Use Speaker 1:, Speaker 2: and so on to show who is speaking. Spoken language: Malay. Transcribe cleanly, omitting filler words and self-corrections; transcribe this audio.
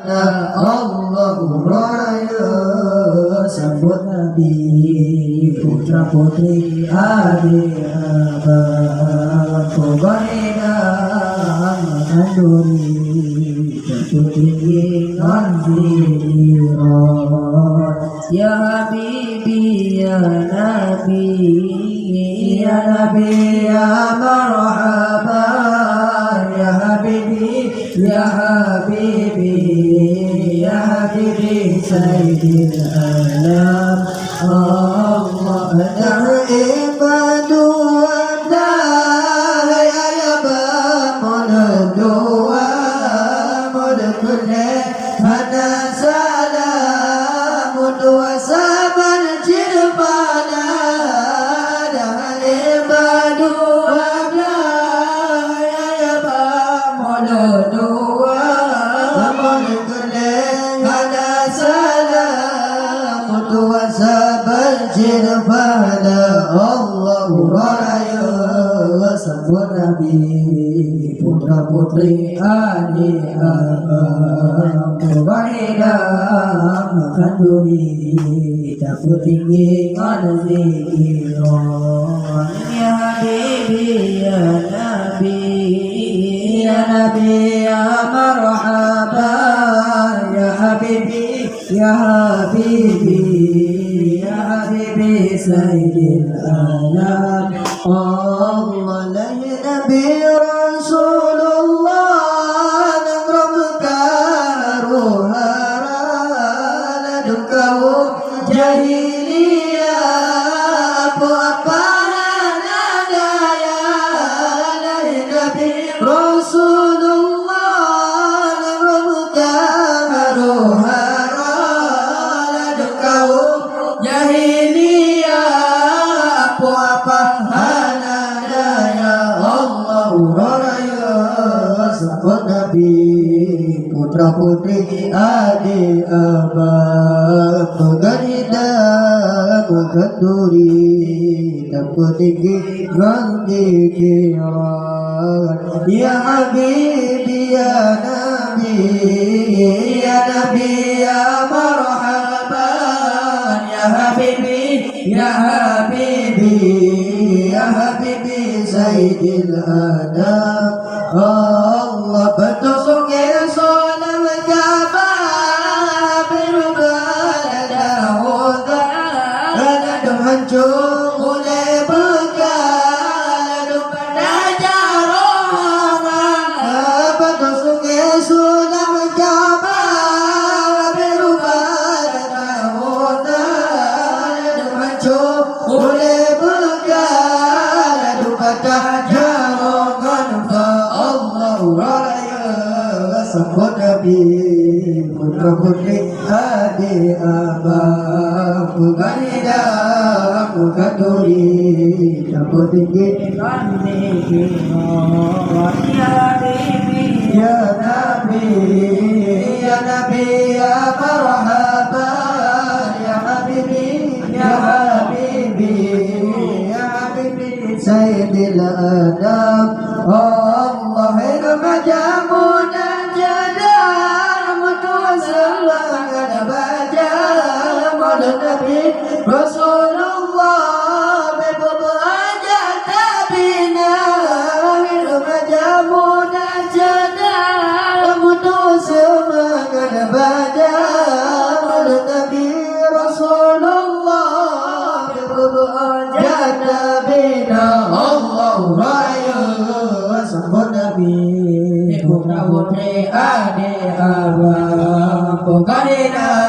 Speaker 1: Allah Raya sambut Nabi putra putri adik abang Kobaina Manduri Tertutinggi Anzirat Ya Habibi Ya Nabi Ya Nabi Ya Marhaba Ya Habibi Ya Habibi Ya Habibi Sayyidil Alam Allah Da'ibadu Wadai Ayaba Muladua Mudkulle Hana Salamun Wa Saban Jirfana Da'ibadu Wadai Ayaba Muladua Allah Raya sambut Nabi putra putri adik abang Kobaina Manduri dapur tinggi Anzirat Ya Habibi Ya Nabi Ya Nabi Ya Marhaba Ya Habibi Ya Habibi Ya Habibi Sayyidil Alam Allah la Nabi Rasulullah Nagrabka ruhara Ladukau jahiliyah Apa nadaya la Nabi Rasulullah Nagrabka ruhara Ladukau jahiliyah apa hanadaya Allah Raya sambut Nabi putra putri adik abang Pegadida Kenduri dapur tinggi Gandikiran Ya Habibi Ya Nabi Ya Nabi Ya Marhaban Ya Habibi Ya Habibi Ya Habibi Sayyidil Adam Allah betul sungai solam jabah Berbalada huda Ladum hancur mulai bekal Ladum pada jarohara Betul sungai solam jabah Berbalada huda Ladum hancur mulai bekal Ladum pada jarohara Allah Raya sambut Nabi putra putri adik abang Pegadida Kenduri dapur tinggi Gandikiran Ya Habibi Ya Nabi Ya Nabi Ya Marhaban Ya Habibi Ya Habibi Ya Habibi Sayyidil Adam Allah Hirmajamun Jadar Mutuasalangan Bajam Maulid Nabi Rasulullah Bebajat Tabina Hirmajamun Jadar Mutuasalangan Bajam Maulid Nabi Rasulullah Bebajat Tabina Allah Raya sambut Nabi putra putri adik abang Pegadina